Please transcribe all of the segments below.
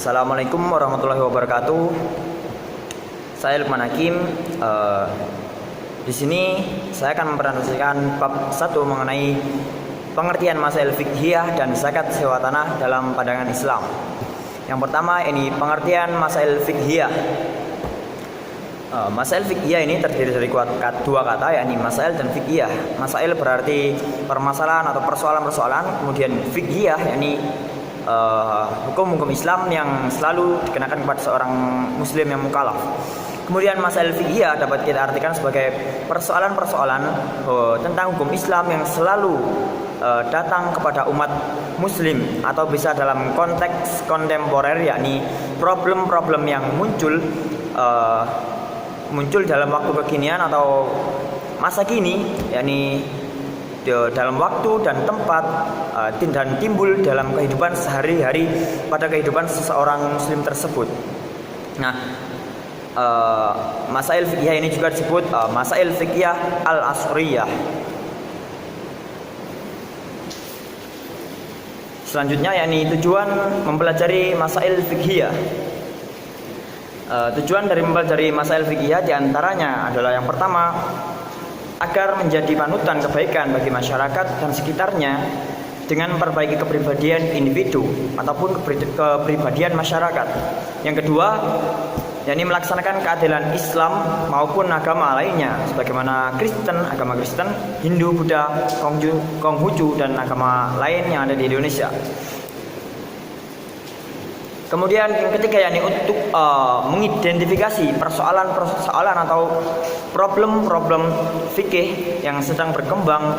Assalamualaikum warahmatullahi wabarakatuh. Saya Lukman Hakim. Di sini saya akan mempresentasikan bab 1 mengenai pengertian masail fiqhiyah dan zakat sewa tanah dalam pandangan Islam. Yang pertama ini pengertian masail fiqhiyah. Masail fiqhiyah ini terdiri dari dua kata, yakni masail dan fiqhiyah. Masail berarti permasalahan atau persoalan-persoalan, kemudian fiqhiyah yakni hukum-hukum Islam yang selalu dikenakan kepada seorang muslim yang mukallaf. Kemudian masail fiqhiyah dapat kita artikan sebagai persoalan-persoalan tentang hukum Islam yang selalu datang kepada umat muslim, atau bisa dalam konteks kontemporer, yakni problem-problem yang muncul dalam waktu kekinian atau masa kini, yakni dalam waktu dan tempat dan timbul dalam kehidupan sehari-hari pada kehidupan seseorang muslim tersebut. Nah, masail fiqhiyah ini juga disebut masail fiqhiyah al-asriyah. Selanjutnya yakni tujuan mempelajari masail fiqhiyah. Tujuan dari mempelajari masail fiqhiyah diantaranya adalah yang pertama, agar menjadi panutan kebaikan bagi masyarakat dan sekitarnya dengan memperbaiki kepribadian individu ataupun kepribadian masyarakat. Yang kedua, yakni melaksanakan keadilan Islam maupun agama lainnya, sebagaimana agama Kristen, Hindu, Buddha, Konghucu, dan agama lain yang ada di Indonesia. Kemudian yang ketiga yakni untuk mengidentifikasi persoalan-persoalan atau problem-problem fikih yang sedang berkembang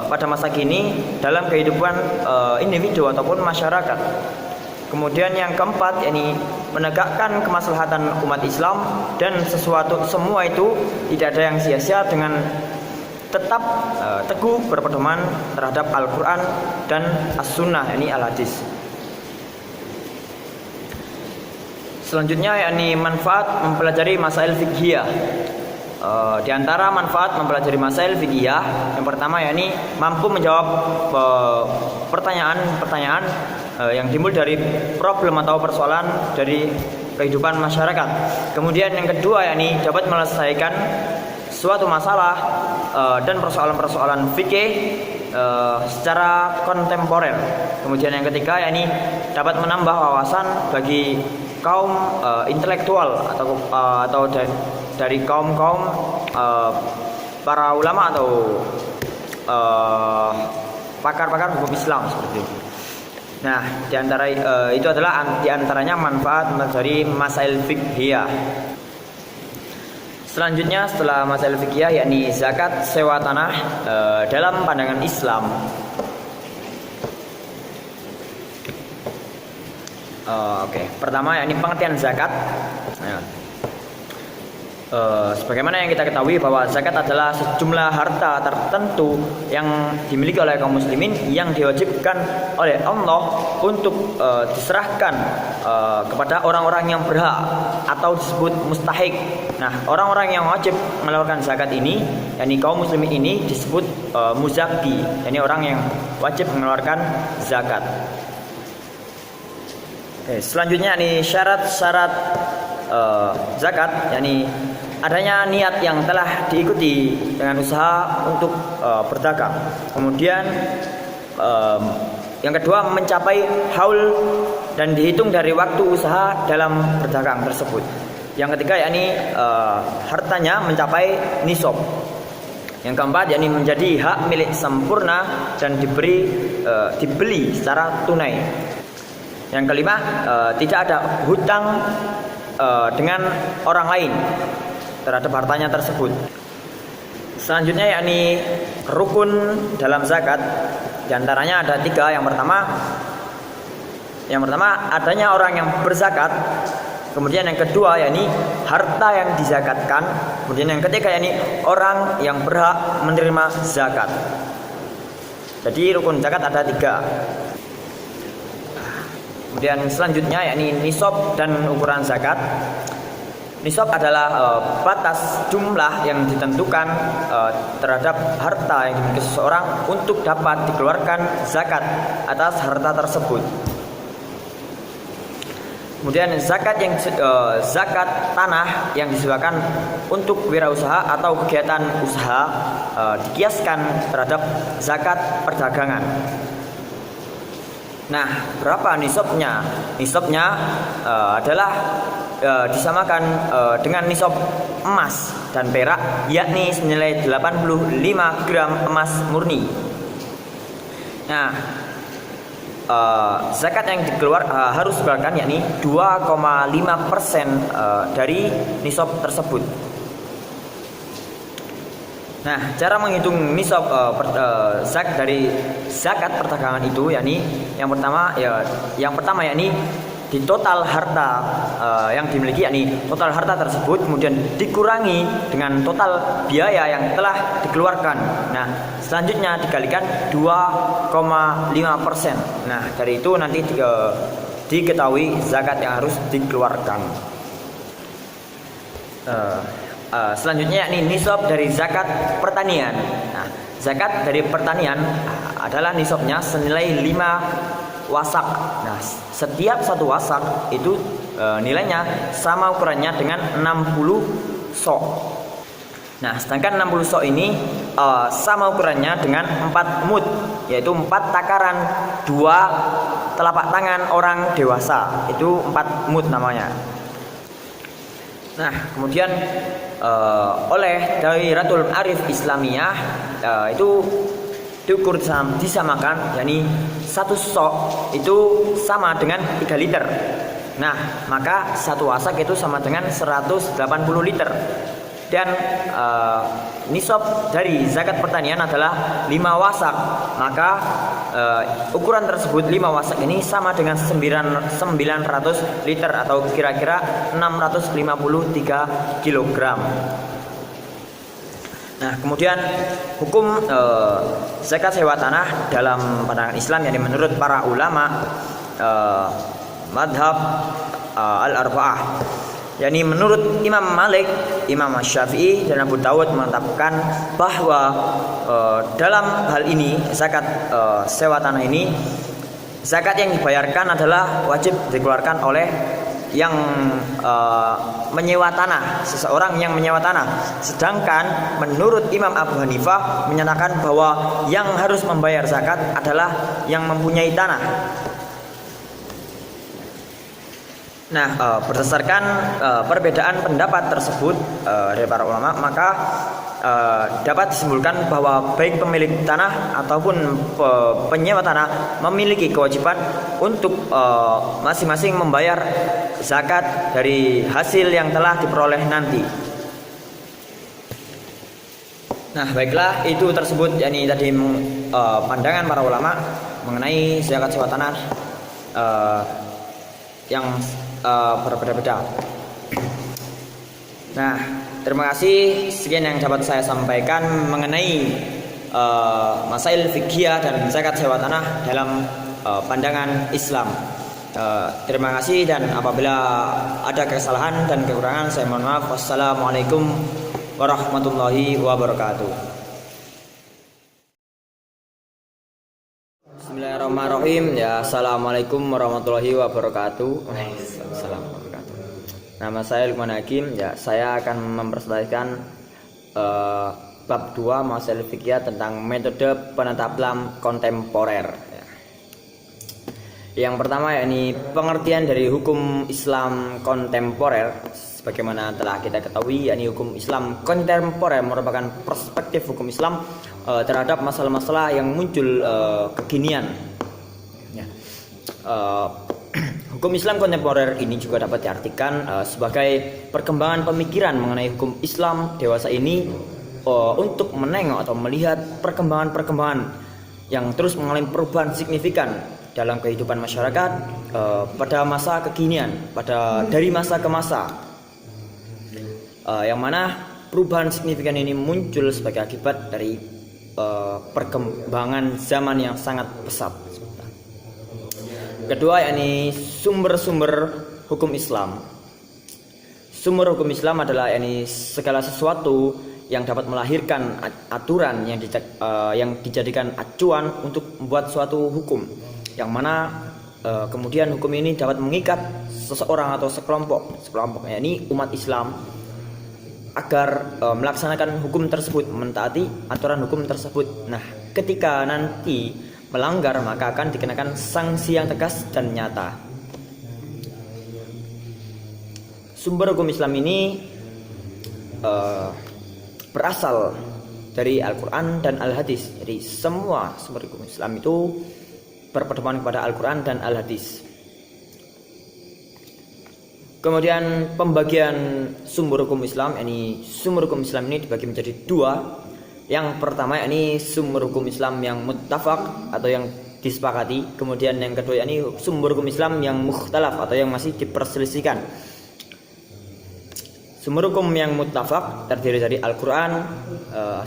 pada masa kini dalam kehidupan individu ataupun masyarakat. Kemudian yang keempat yakni menegakkan kemaslahatan umat Islam, dan semua itu tidak ada yang sia-sia dengan tetap teguh berpedoman terhadap Al-Quran dan As-Sunnah, yakni Al-Hadis. Selanjutnya yakni manfaat mempelajari masail fiqhiyah. Di antara manfaat mempelajari masail fiqhiyah, yang pertama yakni mampu menjawab pertanyaan-pertanyaan yang timbul dari problem atau persoalan dari kehidupan masyarakat. Kemudian yang kedua yakni dapat menyelesaikan suatu masalah dan persoalan-persoalan fikih secara kontemporer. Kemudian yang ketiga yakni dapat menambah wawasan bagi kaum intelektual atau dari kaum para ulama atau pakar-pakar hukum Islam seperti itu. Nah, itu adalah diantaranya manfaat dari masail fiqhiyah. Selanjutnya setelah masail fiqhiyah yakni zakat sewa tanah dalam pandangan Islam. Pertama yakni pengertian zakat. Sebagaimana yang kita ketahui bahwa zakat adalah sejumlah harta tertentu yang dimiliki oleh kaum muslimin yang diwajibkan oleh Allah untuk diserahkan kepada orang-orang yang berhak atau disebut mustahik. Nah, orang-orang yang wajib mengeluarkan zakat ini, yakni kaum muslimin ini disebut muzaki, yakni orang yang wajib mengeluarkan zakat. Selanjutnya nih syarat-syarat zakat, yakni adanya niat yang telah diikuti dengan usaha untuk berdagang. Kemudian yang kedua mencapai haul dan dihitung dari waktu usaha dalam berdagang tersebut. Yang ketiga yakni hartanya mencapai nisab. Yang keempat yakni menjadi hak milik sempurna dan dibeli secara tunai. Yang kelima, tidak ada hutang dengan orang lain terhadap hartanya tersebut. Selanjutnya yakni rukun dalam zakat. Di antaranya ada 3. Yang pertama adanya orang yang berzakat. Kemudian yang kedua yakni harta yang dizakatkan. Kemudian yang ketiga yakni orang yang berhak menerima zakat. Jadi rukun zakat ada 3. Kemudian selanjutnya yakni nisab dan ukuran zakat. Nisab adalah batas jumlah yang ditentukan terhadap harta yang dimiliki seseorang untuk dapat dikeluarkan zakat atas harta tersebut. Kemudian zakat tanah yang disediakan untuk wirausaha atau kegiatan usaha dikiaskan terhadap zakat perdagangan. Nah, berapa nisabnya? Nisabnya adalah disamakan dengan nisab emas dan perak, yakni senilai 85 gram emas murni. Nah, zakat yang harus dikeluarkan yakni 2,5% dari nisab tersebut. Nah, cara menghitung nisab zakat dari zakat perdagangan itu yakni yang pertama yakni di total harta yang dimiliki, yakni total harta tersebut kemudian dikurangi dengan total biaya yang telah dikeluarkan. Nah, selanjutnya dikalikan 2,5%. Nah, dari itu nanti diketahui zakat yang harus dikeluarkan. Selanjutnya yakni nisab dari zakat pertanian. Nah, zakat dari pertanian adalah nisabnya senilai 5 wasak. Nah, setiap satu wasak itu nilainya sama ukurannya dengan 60 sok. Nah, sedangkan 60 sok ini sama ukurannya dengan 4 mud, yaitu 4 takaran 2 telapak tangan orang dewasa. Itu 4 mud namanya. Nah, kemudian oleh Dairatul Arif Islamiyah itu diukur disamakan, yakni 1 sok itu sama dengan 3 liter. Nah, maka 1 wasak itu sama dengan 180 liter. Dan nisab dari zakat pertanian adalah 5 wasak. Maka ukuran tersebut 5 wasak ini sama dengan 900 liter atau kira-kira 653 kilogram. Nah, kemudian hukum zakat sewa tanah dalam pandangan Islam, yang menurut para ulama madhab al-arba'ah, yakni menurut Imam Malik, Imam Syafi'i dan Abu Dawud menetapkan bahwa dalam hal ini zakat sewa tanah ini, zakat yang dibayarkan adalah wajib dikeluarkan oleh yang menyewa tanah, seseorang yang menyewa tanah. Sedangkan menurut Imam Abu Hanifah menyatakan bahwa yang harus membayar zakat adalah yang mempunyai tanah. Nah, berdasarkan perbedaan pendapat tersebut dari para ulama, maka dapat disimpulkan bahwa baik pemilik tanah ataupun penyewa tanah memiliki kewajiban untuk masing-masing membayar zakat dari hasil yang telah diperoleh nanti. Nah, baiklah, itu tersebut yakni tadi pandangan para ulama mengenai zakat sewa tanah yang berbeda-beda. Nah, terima kasih. Sekian yang dapat saya sampaikan mengenai masail fikih dan zakat sewa tanah dalam pandangan Islam. Terima kasih, dan apabila ada kesalahan dan kekurangan saya mohon maaf. Wassalamualaikum warahmatullahi wabarakatuh. Bismillahirrahmanirrahim. Ya, assalamualaikum warahmatullahi wabarakatuh. Assalamualaikum warahmatullahi wabarakatuh. Nama saya Lukman Hakim. Ya, saya akan mempresentasikan bab 2 masail fikih tentang metode penentaplam kontemporer. Ya. Yang pertama yakni pengertian dari hukum Islam kontemporer. Sebagaimana telah kita ketahui, yakni hukum Islam kontemporer merupakan perspektif hukum Islam terhadap masalah-masalah yang muncul kekinian. Ya. Hukum Islam kontemporer ini juga dapat diartikan sebagai perkembangan pemikiran mengenai hukum Islam dewasa ini untuk menengok atau melihat perkembangan-perkembangan yang terus mengalami perubahan signifikan dalam kehidupan masyarakat pada masa kekinian, dari masa ke masa. Yang mana perubahan signifikan ini muncul sebagai akibat dari perkembangan zaman yang sangat pesat. Kedua yakni sumber-sumber hukum Islam. Sumber hukum Islam adalah yakni segala sesuatu yang dapat melahirkan aturan yang dijadikan acuan untuk membuat suatu hukum, yang mana kemudian hukum ini dapat mengikat seseorang atau sekelompok yakni umat Islam agar melaksanakan hukum tersebut, mentaati aturan hukum tersebut. Nah, ketika nanti melanggar maka akan dikenakan sanksi yang tegas dan nyata. Sumber hukum Islam ini berasal dari Al-Quran dan Al-Hadis. Jadi semua sumber hukum Islam itu berpedoman kepada Al-Quran dan Al-Hadis. Kemudian pembagian sumber hukum Islam, yakni sumber hukum Islam ini dibagi menjadi dua. Yang pertama yakni sumber hukum Islam yang muttafaq atau yang disepakati. Kemudian yang kedua yakni sumber hukum Islam yang mukhtalaf atau yang masih diperselisihkan. Sumber hukum yang muttafaq terdiri dari Al-Quran,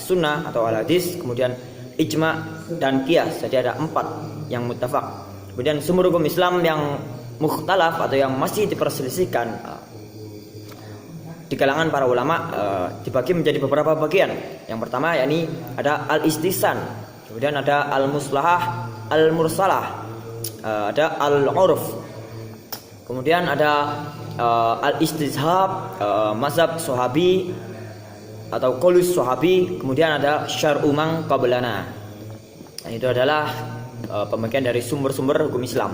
Sunnah atau Al-Hadis, kemudian ijma dan qiyas. Jadi ada 4 yang muttafaq. Kemudian sumber hukum Islam yang mukhtalaf atau yang masih diperselisihkan di kalangan para ulama dibagi menjadi beberapa bagian. Yang pertama yakni ada al-istihsan, kemudian ada al-muslahah, al-mursalah, ada al-urf, kemudian ada al-istizhab, mazhab sahabi atau qaulus sahabi, kemudian ada syar'u man qablana. Nah, itu adalah pembagian dari sumber-sumber hukum Islam.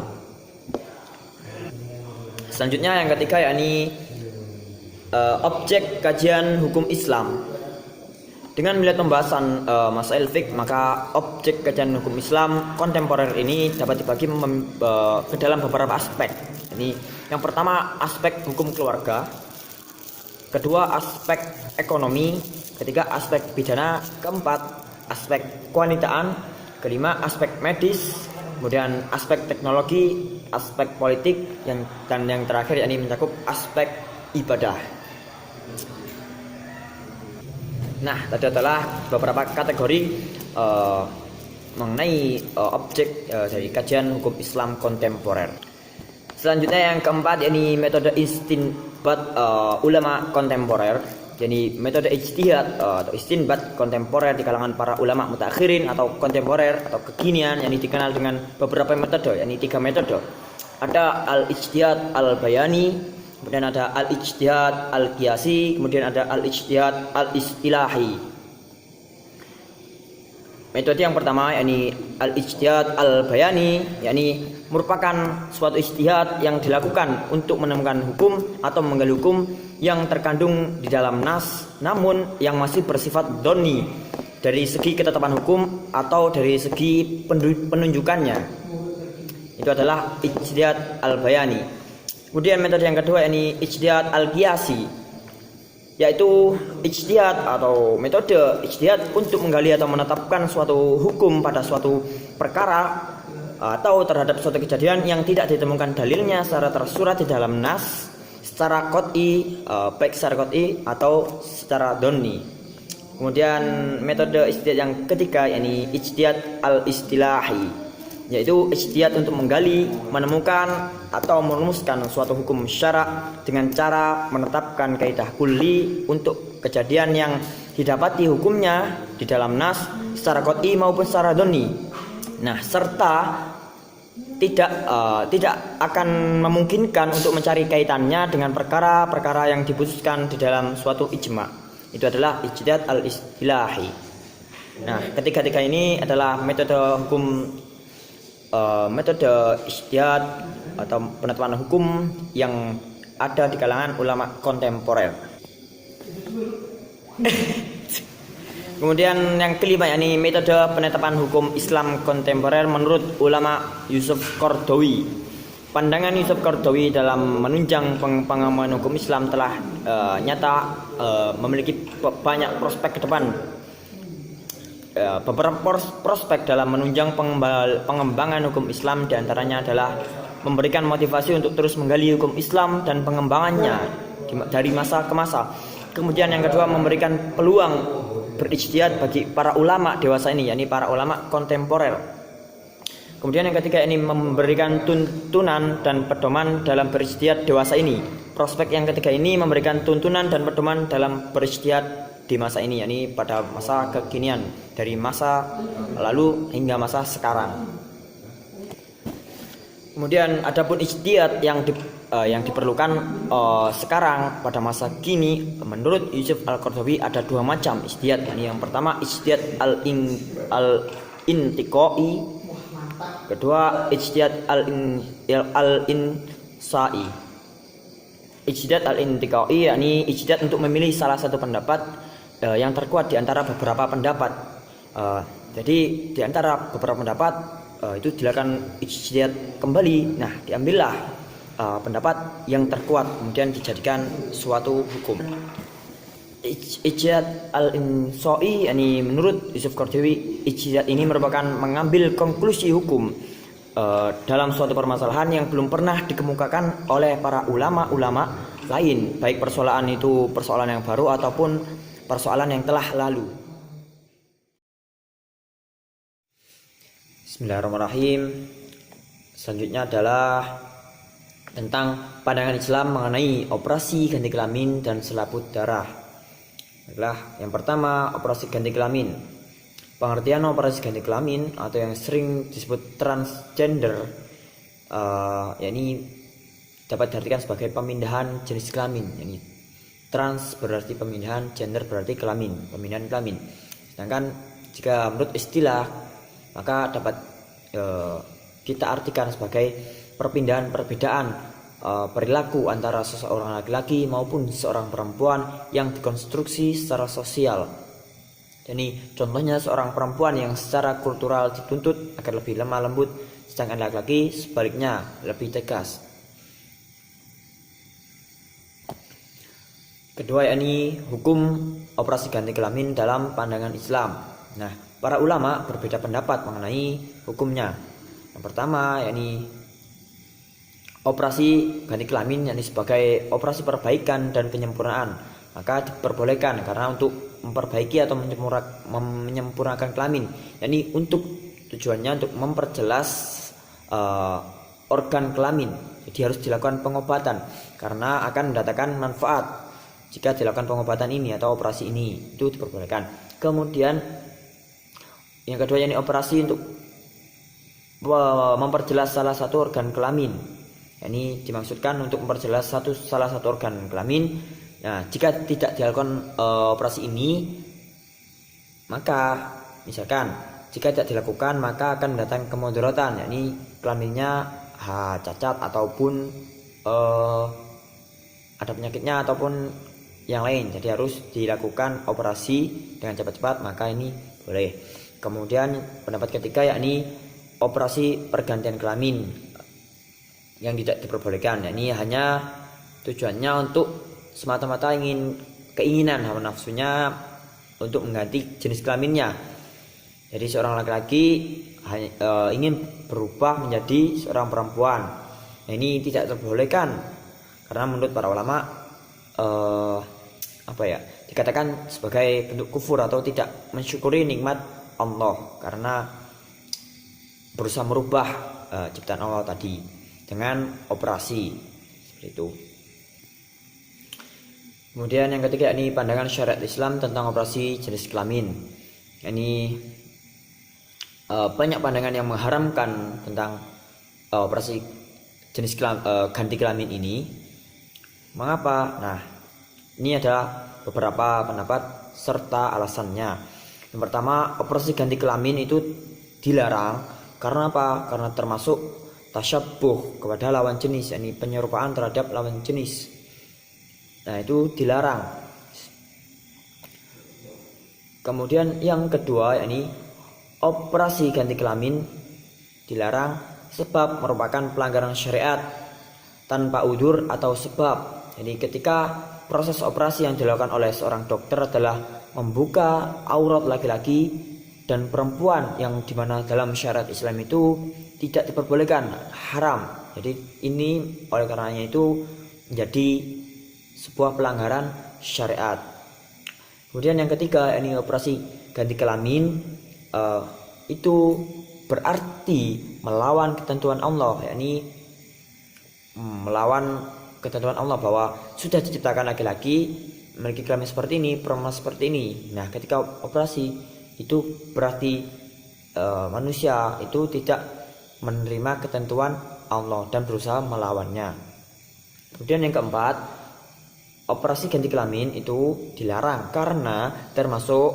Selanjutnya yang ketiga yakni objek kajian hukum Islam. Dengan melihat pembahasan masail fiqh, maka objek kajian hukum Islam kontemporer ini dapat dibagi ke dalam beberapa aspek. Ini yang pertama aspek hukum keluarga, kedua aspek ekonomi, ketiga aspek pidana, keempat aspek kewanitaan, kelima aspek medis, kemudian aspek teknologi, aspek politik, dan yang terakhir yakni mencakup aspek ibadah. Nah, tadi adalah beberapa kategori mengenai objek dari kajian hukum Islam kontemporer. Selanjutnya yang keempat yakni metode istinbat ulama kontemporer. Jadi metode ijtihad atau istinbat kontemporer di kalangan para ulama mutakhirin atau kontemporer atau kekinian yang dikenal dengan beberapa metode, yakni 3 metode. Ada al-ijtihad al-bayani, kemudian ada al-ijtihad al-qiyasi, kemudian ada al-ijtihad al-istilahi. Metode yang pertama yakni al-ijtihad al-bayani, yakni merupakan suatu ijtihad yang dilakukan untuk menemukan hukum atau menggali hukum yang terkandung di dalam nas, namun yang masih bersifat doni dari segi ketetapan hukum atau dari segi penunjukannya. Itu adalah ijtihad al-bayani. Kemudian metode yang kedua yakni ijtihad al-qiyasi, yaitu ijtihad atau metode ijtihad untuk menggali atau menetapkan suatu hukum pada suatu perkara atau terhadap suatu kejadian yang tidak ditemukan dalilnya secara tersurat di dalam nas secara qot'i, baik secara qot'i atau secara donni. Kemudian metode ijtihad yang ketiga yakni ijtihad al-istilahi, yaitu ijtihad untuk menggali, menemukan atau merumuskan suatu hukum syara' dengan cara menetapkan kaidah kulli untuk kejadian yang didapati hukumnya di dalam nas secara qot'i maupun secara donni. Nah, serta tidak akan memungkinkan untuk mencari kaitannya dengan perkara-perkara yang diputuskan di dalam suatu ijma. Itu adalah ijtihad al-istilahi. Nah, ketiga-tiga ini adalah metode hukum, metode ijtihad atau penetapan hukum yang ada di kalangan ulama kontemporer. Kemudian yang kelima yakni metode penetapan hukum Islam kontemporer menurut ulama Yusuf Qaradawi. Pandangan Yusuf Qaradawi dalam menunjang pengembangan hukum Islam telah nyata memiliki banyak prospek ke depan. Beberapa prospek dalam menunjang pengembangan hukum Islam diantaranya adalah memberikan motivasi untuk terus menggali hukum Islam dan pengembangannya dari masa ke masa. Kemudian yang kedua memberikan peluang berijtihad bagi para ulama dewasa ini, yakni para ulama kontemporer. Kemudian yang ketiga ini memberikan tuntunan dan pedoman dalam berijtihad dewasa ini. Prospek yang ketiga ini memberikan tuntunan dan pedoman dalam berijtihad di masa ini, yakni pada masa kekinian, dari masa lalu hingga masa sekarang. Kemudian adapun ijtihad yang yang diperlukan sekarang pada masa kini menurut Yusuf Al-Qaradawi ada dua macam ijtihad. Yang pertama ijtihad al-intiqai, kedua ijtihad al-insai. Ijtihad al-intiqai yakni ijtihad untuk memilih salah satu pendapat yang terkuat di antara beberapa pendapat. Jadi di antara beberapa pendapat itu dilakukan ijtihad kembali. Nah, diambillah pendapat yang terkuat kemudian dijadikan suatu hukum. Ijtihad al-insai yakni menurut Yusuf Qaradawi ijtihad ini merupakan mengambil konklusi hukum dalam suatu permasalahan yang belum pernah dikemukakan oleh para ulama-ulama lain, baik persoalan itu persoalan yang baru ataupun persoalan yang telah lalu. Bismillahirrahmanirrahim. Selanjutnya adalah tentang pandangan Islam mengenai operasi ganti kelamin dan selaput darah. Baiklah, yang pertama operasi ganti kelamin. Pengertian operasi ganti kelamin atau yang sering disebut transgender yakni dapat diartikan sebagai pemindahan jenis kelamin. Yani trans berarti pemindahan, gender berarti kelamin, pemindahan kelamin. Sedangkan jika menurut istilah maka dapat kita artikan sebagai perpindahan perbedaan perilaku antara seseorang laki-laki maupun seorang perempuan yang dikonstruksi secara sosial. Jadi contohnya seorang perempuan yang secara kultural dituntut agar lebih lemah lembut, sedangkan laki-laki sebaliknya lebih tegas. Kedua yakni hukum operasi ganti kelamin dalam pandangan Islam. Nah, para ulama berbeda pendapat mengenai hukumnya. Yang pertama yakni operasi ganti kelamin yakni sebagai operasi perbaikan dan penyempurnaan, maka diperbolehkan karena untuk memperbaiki atau menyempurnakan kelamin, yakni untuk tujuannya untuk memperjelas organ kelamin. Jadi harus dilakukan pengobatan karena akan mendatangkan manfaat jika dilakukan pengobatan ini atau operasi ini, itu diperbolehkan. Kemudian yang kedua yakni operasi untuk memperjelas salah satu organ kelamin. Ini dimaksudkan untuk memperjelas salah satu organ kelamin. Nah, jika tidak dilakukan operasi ini, maka misalkan jika tidak dilakukan maka akan mendatangkan kemudaratan, yakni kelaminnya cacat ataupun ada penyakitnya ataupun yang lain. Jadi harus dilakukan operasi dengan cepat-cepat, maka ini boleh. Kemudian pendapat ketiga yakni operasi pergantian kelamin yang tidak diperbolehkan, yakni hanya tujuannya untuk semata-mata keinginan hawa nafsunya untuk mengganti jenis kelaminnya. Jadi seorang laki-laki ingin berubah menjadi seorang perempuan. Nah, ini tidak diperbolehkan karena menurut para ulama dikatakan sebagai bentuk kufur atau tidak mensyukuri nikmat Allah karena berusaha merubah ciptaan Allah tadi dengan operasi seperti itu. Kemudian yang ketiga ini pandangan syariat Islam tentang operasi jenis kelamin. Ini banyak pandangan yang mengharamkan tentang operasi jenis ganti kelamin ini. Mengapa? Nah, ini adalah beberapa pendapat serta alasannya. Yang pertama, operasi ganti kelamin itu dilarang karena apa? Karena termasuk tasyabbuh kepada lawan jenis, yakni penyerupaan terhadap lawan jenis. Nah, itu dilarang. Kemudian yang kedua yakni operasi ganti kelamin dilarang sebab merupakan pelanggaran syariat tanpa udzur atau sebab. Jadi ketika proses operasi yang dilakukan oleh seorang dokter adalah membuka aurat laki-laki dan perempuan yang dimana dalam syariat Islam itu tidak diperbolehkan, haram. Jadi ini oleh karenanya itu menjadi sebuah pelanggaran syariat. Kemudian yang ketiga ini operasi ganti kelamin itu berarti melawan ketentuan Allah, yakni melawan ketentuan Allah bahwa sudah diciptakan laki-laki memiliki kelamin seperti ini, perempuan seperti ini. Nah, ketika operasi itu berarti manusia itu tidak menerima ketentuan Allah dan berusaha melawannya. Kemudian yang keempat, operasi ganti kelamin itu dilarang karena termasuk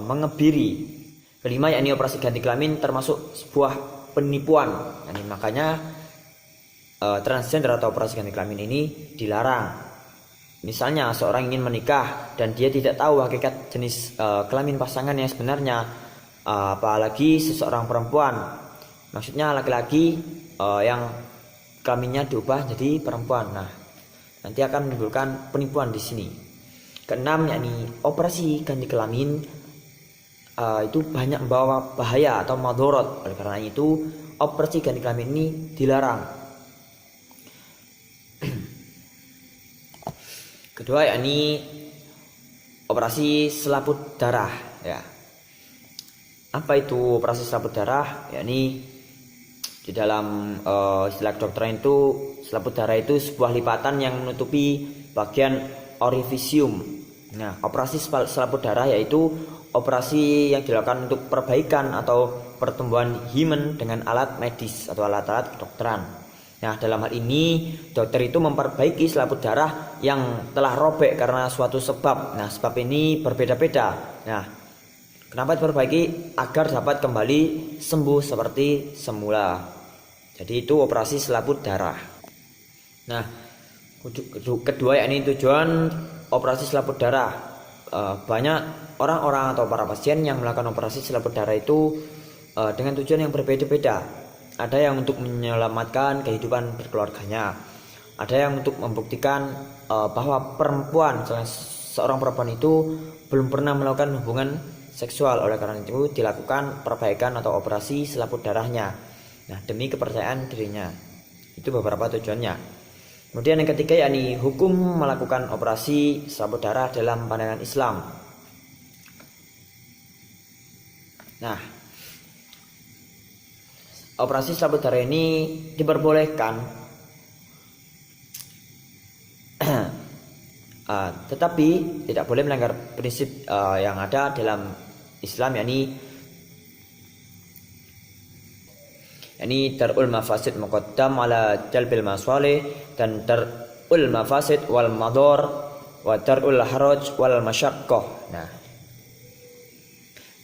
mengebiri. Kelima, yakni operasi ganti kelamin termasuk sebuah penipuan. Makanya transgender atau operasi ganti kelamin ini dilarang. Misalnya seorang ingin menikah dan dia tidak tahu hakikat jenis kelamin pasangan yang sebenarnya, apalagi seseorang perempuan, maksudnya laki-laki yang kelaminnya diubah jadi perempuan. Nah, nanti akan menimbulkan penipuan di sini. Keenam, yakni operasi ganti kelamin itu banyak membawa bahaya atau madorot. Oleh karena itu, operasi ganti kelamin ini dilarang. Kedua, yakni operasi selaput darah. Ya, apa itu operasi selaput darah? Yakni di dalam istilah kedokteran itu, selaput darah itu sebuah lipatan yang menutupi bagian orifisium. Nah, operasi selaput darah yaitu operasi yang dilakukan untuk perbaikan atau pertumbuhan himen dengan alat medis atau alat-alat kedokteran. Nah, dalam hal ini dokter itu memperbaiki selaput darah yang telah robek karena suatu sebab. Nah, sebab ini berbeda-beda. Nah, kenapa diperbaiki? Agar dapat kembali sembuh seperti semula. Jadi itu operasi selaput darah. Nah, kedua, yakni tujuan operasi selaput darah. Banyak orang-orang atau para pasien yang melakukan operasi selaput darah itu dengan tujuan yang berbeda-beda. Ada yang untuk menyelamatkan kehidupan berkeluarganya. Ada yang untuk membuktikan bahwa seorang perempuan itu belum pernah melakukan hubungan seksual. Oleh karena itu dilakukan perbaikan atau operasi selaput darahnya. Nah, demi kepercayaan dirinya. Itu beberapa tujuannya. Kemudian yang ketiga, yakni hukum melakukan operasi selaput darah dalam pandangan Islam. Nah, operasi selaput darah ini diperbolehkan, tetapi tidak boleh melanggar prinsip yang ada dalam Islam, yakni darul mafasid muqaddam ala jalbil masalih, dan darul mafasid wal mador wa darul haraj wal masyaqqah. Nah,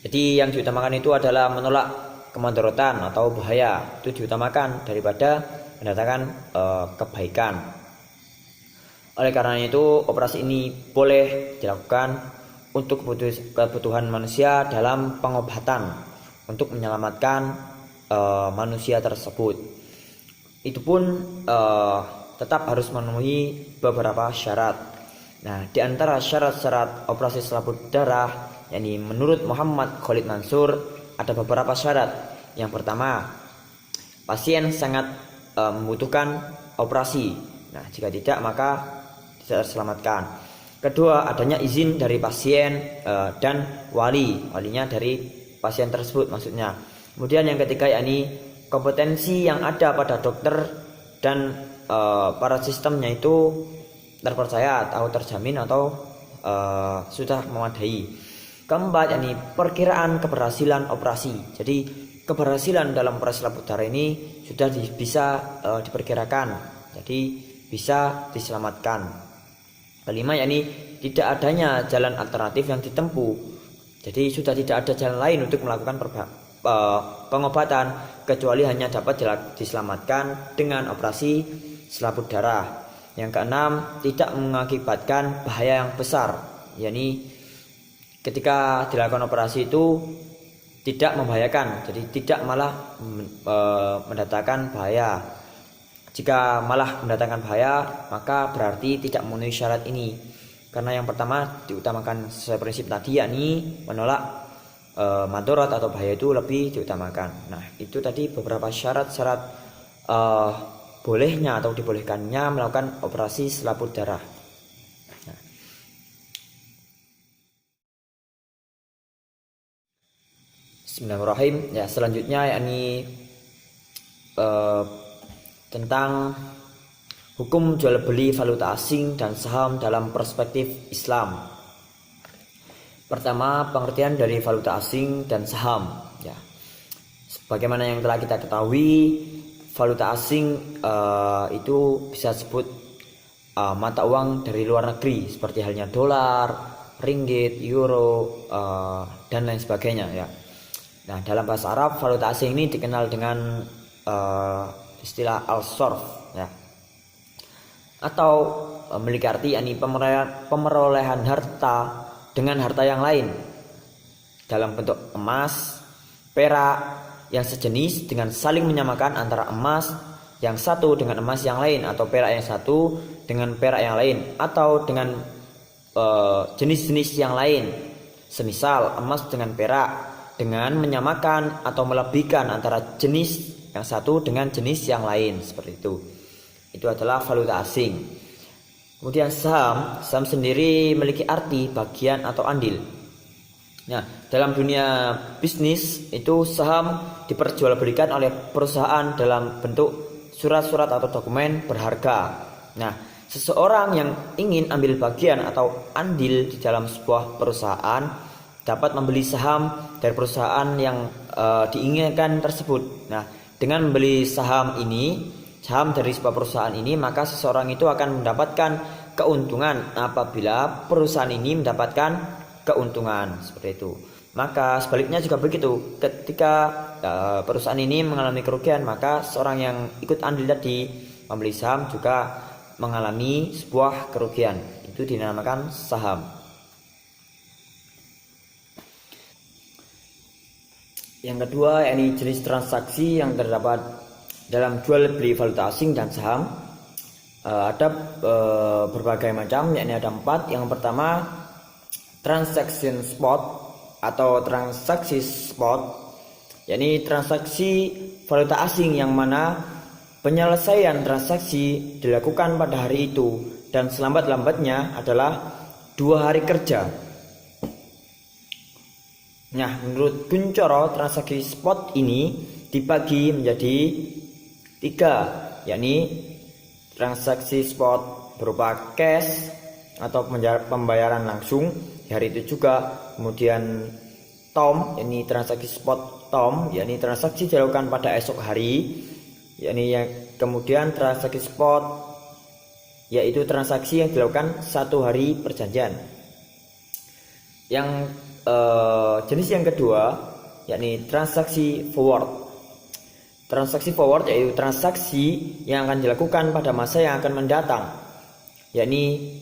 jadi yang diutamakan itu adalah menolak kemudaratan atau bahaya, itu diutamakan daripada mendatangkan kebaikan. Oleh karena itu operasi ini boleh dilakukan untuk kebutuhan manusia dalam pengobatan untuk menyelamatkan manusia tersebut. Itu pun tetap harus memenuhi beberapa syarat. Nah, di antara syarat-syarat operasi selaput darah, yakni menurut Muhammad Khalid Mansur, ada beberapa syarat. Yang pertama, pasien sangat membutuhkan operasi. Nah, jika tidak maka tidak terselamatkan. Kedua, adanya izin dari pasien dan walinya dari pasien tersebut maksudnya. Kemudian yang ketiga, yakni kompetensi yang ada pada dokter dan para sistemnya itu terpercaya atau terjamin atau sudah memadai. Keempat, yakni perkiraan keberhasilan operasi. Jadi keberhasilan dalam operasi selaput darah ini sudah bisa diperkirakan, jadi bisa diselamatkan. Kelima, yakni tidak adanya jalan alternatif yang ditempuh. Jadi sudah tidak ada jalan lain untuk melakukan pengobatan kecuali hanya dapat diselamatkan dengan operasi selaput darah. Yang keenam, tidak mengakibatkan bahaya yang besar, yakni ketika dilakukan operasi itu tidak membahayakan, jadi tidak malah mendatangkan bahaya. Jika malah mendatangkan bahaya, maka berarti tidak memenuhi syarat ini. Karena yang pertama diutamakan sesuai prinsip tadi, yakni menolak madorot atau bahaya itu lebih diutamakan. Nah, itu tadi beberapa syarat-syarat bolehnya atau dibolehkannya melakukan operasi selaput darah. Bismillahirrahmanirrahim. Ya, selanjutnya yakni tentang hukum jual beli valuta asing dan saham dalam perspektif Islam. Pertama, pengertian dari valuta asing dan saham. Ya, sebagaimana yang telah kita ketahui, valuta asing itu bisa disebut mata uang dari luar negeri seperti halnya dolar, ringgit, euro, dan lain sebagainya ya. Nah, dalam bahasa Arab valuta asing ini dikenal dengan istilah al-sorf ya, atau memiliki arti yakni pemerolehan harta dengan harta yang lain dalam bentuk emas, perak yang sejenis dengan saling menyamakan antara emas yang satu dengan emas yang lain, atau perak yang satu dengan perak yang lain, atau dengan jenis-jenis yang lain, semisal emas dengan perak, dengan menyamakan atau melebihkan antara jenis yang satu dengan jenis yang lain, seperti itu. Itu adalah valuta asing. Kemudian saham sendiri memiliki arti bagian atau andil. Nah, dalam dunia bisnis itu saham diperjualbelikan oleh perusahaan dalam bentuk surat-surat atau dokumen berharga. Nah, seseorang yang ingin ambil bagian atau andil di dalam sebuah perusahaan dapat membeli saham dari perusahaan yang diinginkan tersebut. Nah, dengan membeli saham dari sebuah perusahaan ini, maka seseorang itu akan mendapatkan keuntungan apabila perusahaan ini mendapatkan keuntungan, seperti itu. Maka sebaliknya juga begitu, ketika perusahaan ini mengalami kerugian, maka seorang yang ikut andil tadi membeli saham juga mengalami sebuah kerugian. Itu dinamakan saham. Yang kedua, yakni jenis transaksi yang terdapat dalam jual beli valuta asing dan saham. Ada berbagai macam, yakni ada 4. Yang pertama, transaction spot atau transaksi spot, yakni transaksi valuta asing yang mana penyelesaian transaksi dilakukan pada hari itu dan selambat-lambatnya adalah 2 hari kerja. Nah, menurut Kuncoro, transaksi spot ini dibagi menjadi 3, yakni transaksi spot berupa cash atau pembayaran langsung di hari itu juga. Kemudian TOM, yakni transaksi spot TOM, yakni transaksi dilakukan pada esok hari, yakni kemudian transaksi spot yaitu transaksi yang dilakukan 1 hari perjanjian. Yang jenis yang kedua yakni transaksi forward. Transaksi forward yaitu transaksi yang akan dilakukan pada masa yang akan mendatang, yakni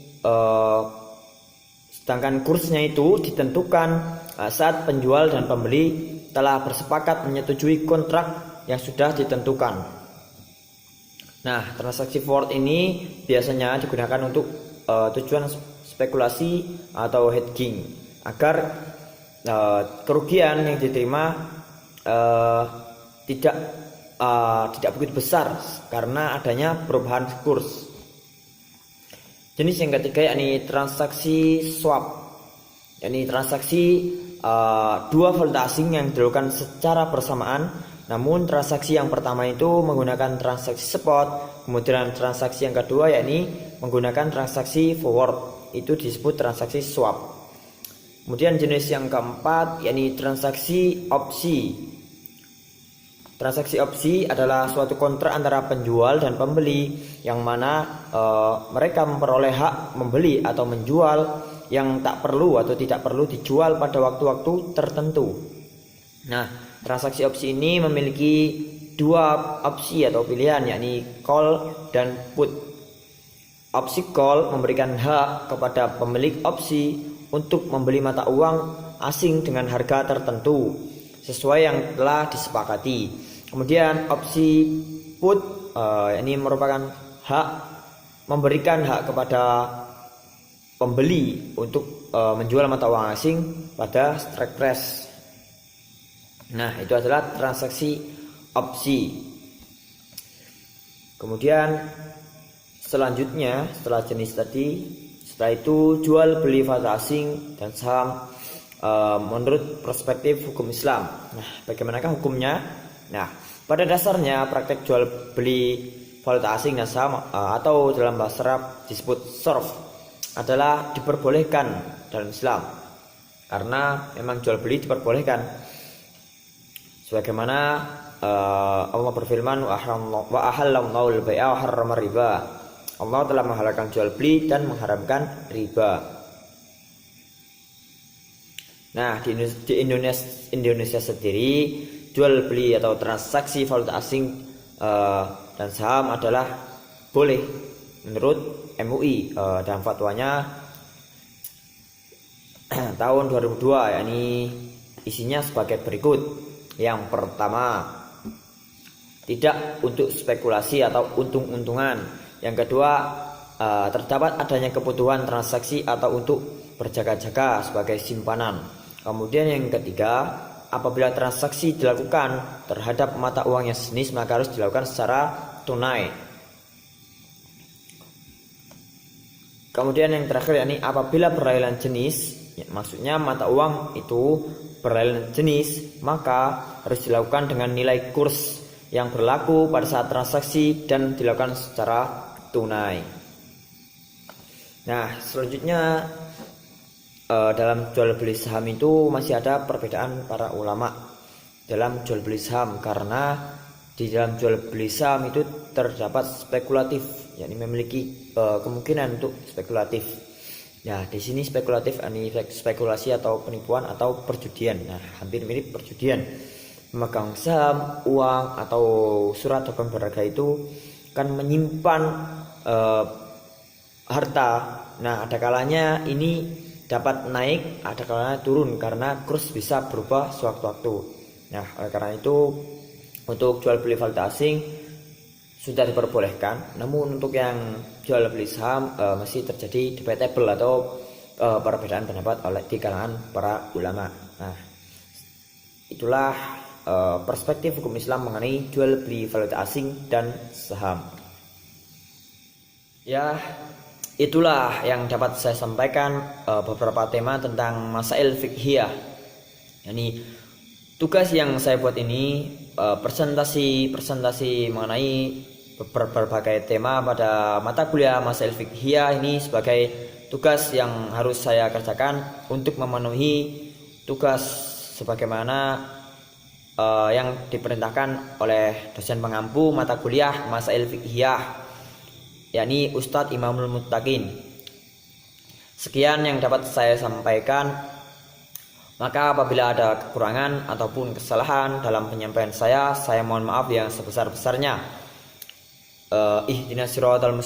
sedangkan kursnya itu ditentukan saat penjual dan pembeli telah bersepakat menyetujui kontrak yang sudah ditentukan. Nah, transaksi forward ini biasanya digunakan untuk tujuan spekulasi atau hedging, agar kerugian yang diterima tidak begitu besar karena adanya perubahan kurs. Jenis yang ketiga yakni transaksi swap, yakni transaksi 2 valuta asing yang dilakukan secara bersamaan. Namun transaksi yang pertama itu menggunakan transaksi spot, kemudian transaksi yang kedua yakni menggunakan transaksi forward, itu disebut transaksi swap. Kemudian jenis yang keempat yakni transaksi opsi. Transaksi opsi adalah suatu kontrak antara penjual dan pembeli yang mana mereka memperoleh hak membeli atau menjual yang tak perlu atau tidak perlu dijual pada waktu-waktu tertentu. Nah, transaksi opsi ini memiliki 2 opsi atau pilihan, yakni call dan put. Opsi call memberikan hak kepada pemilik opsi untuk membeli mata uang asing dengan harga tertentu sesuai yang telah disepakati. Kemudian opsi put ini merupakan memberikan hak kepada pembeli untuk menjual mata uang asing pada strike price. Nah, itu adalah transaksi opsi. Kemudian selanjutnya setelah jenis tadi, setelah itu jual beli valuta asing dan saham menurut perspektif hukum Islam. Nah, bagaimanakah hukumnya? Nah, pada dasarnya praktek jual beli valuta asing dan saham atau dalam bahasa Arab disebut sorf adalah diperbolehkan dalam Islam, karena memang jual beli diperbolehkan. Sebagaimana Allah berfirman, wa ahallallahu al-bai'a wa harrama riba. Allah telah menghalalkan jual beli dan mengharamkan riba. Nah, di Indonesia sendiri jual beli atau transaksi valuta asing dan saham adalah boleh menurut MUI dalam fatwanya tahun 2002, yakni isinya sebagai berikut. Yang pertama, tidak untuk spekulasi atau untung-untungan. Yang kedua, terdapat adanya kebutuhan transaksi atau untuk berjaga-jaga sebagai simpanan. Kemudian yang ketiga, apabila transaksi dilakukan terhadap mata uang yang sejenis maka harus dilakukan secara tunai. Kemudian yang terakhir, yakni apabila berlainan jenis, maksudnya mata uang itu berlainan jenis, maka harus dilakukan dengan nilai kurs yang berlaku pada saat transaksi dan dilakukan secara tunai. Nah, selanjutnya dalam jual beli saham itu masih ada perbedaan para ulama dalam jual beli saham, karena di dalam jual beli saham itu terdapat spekulatif, yakni memiliki kemungkinan untuk spekulatif. Ya, di sini spekulatif ini spekulasi atau penipuan atau perjudian. Nah, hampir mirip perjudian. Memegang saham, uang atau surat token berharga itu kan menyimpan harta. Nah, ada kalanya ini dapat naik, ada kalanya turun karena kurs bisa berubah sewaktu-waktu. Nah, oleh karena itu untuk jual beli valuta asing sudah diperbolehkan, namun untuk yang jual beli saham masih terjadi debatable atau perbedaan pendapat di kalangan para ulama. Nah, itulah perspektif hukum Islam mengenai jual beli valuta asing dan saham. Ya, itulah yang dapat saya sampaikan, beberapa tema tentang masail fiqhiyah. Yani tugas yang saya buat ini presentasi mengenai berbagai tema pada mata kuliah masail fiqhiyah ini sebagai tugas yang harus saya kerjakan untuk memenuhi tugas sebagaimana yang diperintahkan oleh dosen pengampu mata kuliah masail fiqhiyah, yakni Ustadz Imamul Muttaqin. Sekian yang dapat saya sampaikan. Maka apabila ada kekurangan ataupun kesalahan dalam penyampaian saya mohon maaf yang sebesar-besarnya. Ihdinas siratal mustaqim.